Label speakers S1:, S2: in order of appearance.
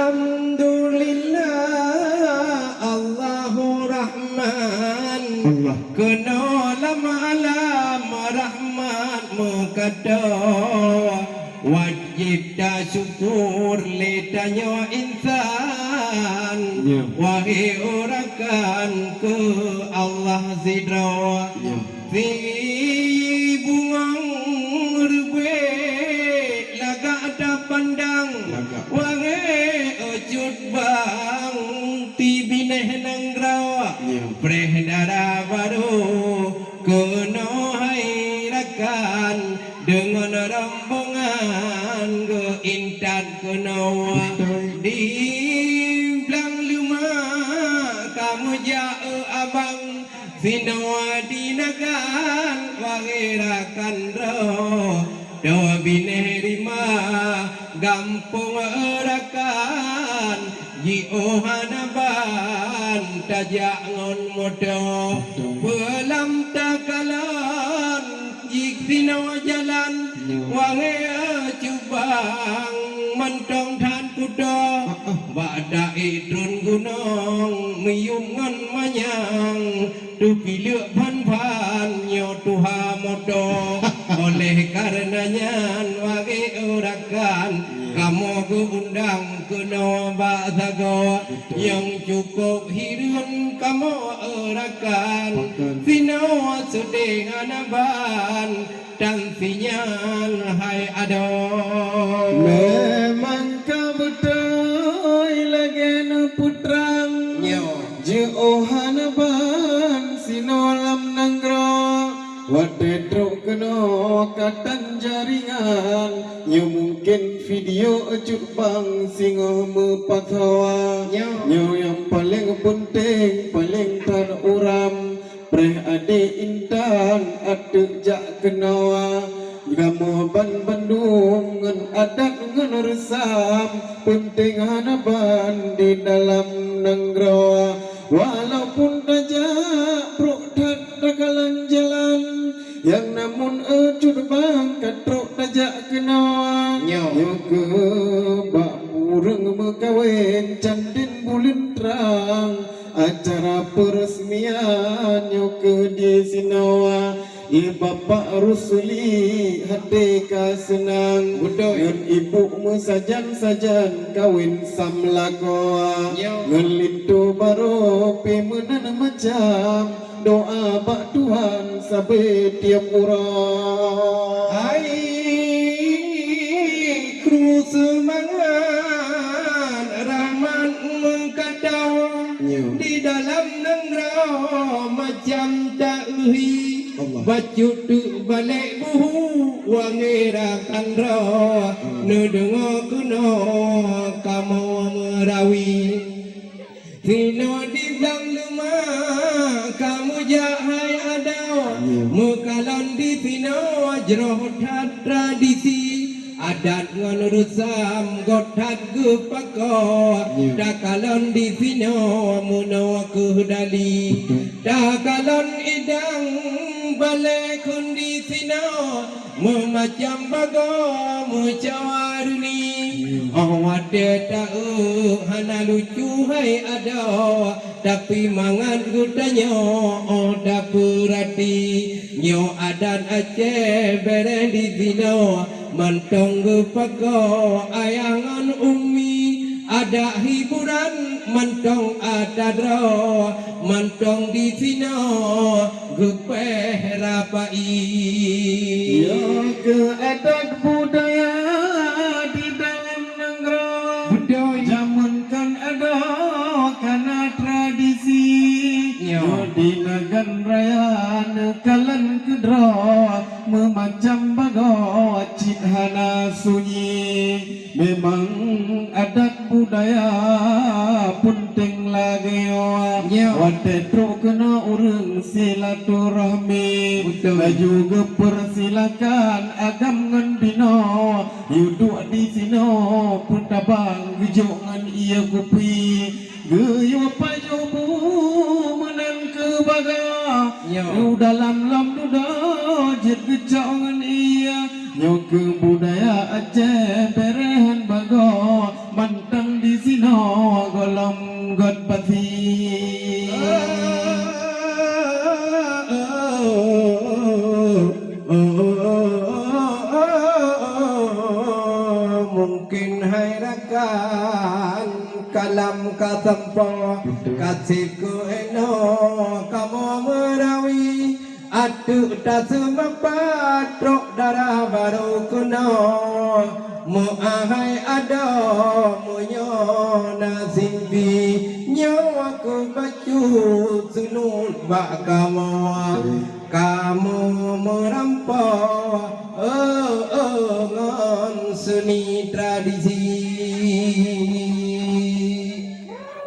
S1: Alhamdulillah Allahu Rahman
S2: Allah
S1: kena lama alam rahmat mukadda wajib dah syukur letanya insan wahai orakan ke Allah zidra fi bungang rebe laga ada pandang wahai ujud bang ti bineh nang rawa preh dara baru kena hai rakan dengan rombongan ke intan kena di belang lima kamu jauh abang sinawa dinagan wangirakan roh doa bineh rima gampung erakan jiohanaban tajangon modo pelam takalan jik sinawa jalan wange cubang mentong than kuda bada idrun gunung miyungan manyang tu piluk pan nyo tuha modo oleh karenanya wage orakan kamu undang kena basago yang cukup hirun kamu orakan sinawa sedih anaban dan sinyal hai ado
S2: memang kabetai lagen putrang Jeohanaban sinolam nanggro wadedro keno katan jaringan nyo mungkin video ejut bang singo mepathawa nyo yang paling penting paling tan uram preh ade intan adek jak kenawa Gamo ban Bandung ngen adat ngen resam penting hanaban di dalam nenggro walaupun tajak prok takalan jalan yang namun ejut bang katrok tajak kenawa nyo ke bak pureng mekawin candin bulan terang acara peresmian nyo ke di sinawa Bapak Rusuli hati ka senang ngen ibu mesajan-sajan kawin samlakoa ngen lintu baro pemenan macam doa bak Tuhan sabe tiap urang
S1: hai kru semangat rahmat mengkadau di dalam nengrau macam tak uhi bacut tu balik buhu wangirakan roh nedengo kuno kamu merawi sino di belang luma kamu jahai adau mukalon di sino jroh tradisi adat ngon rusam gotat gupako dakalon di sino muno kudali dakalon idang balik kondisina memacam bago mucawaruni awade tahu hana lucu hai ada tapi mangan gudanya oda purati nyo adan Aceh bere di sino mentong gepago ayangan umi ada hiburan mentong ada dro mentong di sino gepeh rapai
S2: ke adat budaya di dalam negara budaya zaman kan ada karena tradisi di negara raya nekalan kedro memacam bago cithana sunyi memang adat budaya penting lagi wate tro kena urang silaturahmi juga persilakan agam ngan bino yuduk di sino pun tabang gejuk ngan iya kupi geyo payo bu menang ke baga dalam lam duda jet gejok ngan iya nyo ke budaya Aceh berehan bago mantang di sino
S1: mungkin hai rakan kalam katampo kasihku eno kamu merawi atu tak sempat rok darah baru kuno muahai ada munyo nasibi nyawaku baju sunut bak kamu merampok ngon seni tradisi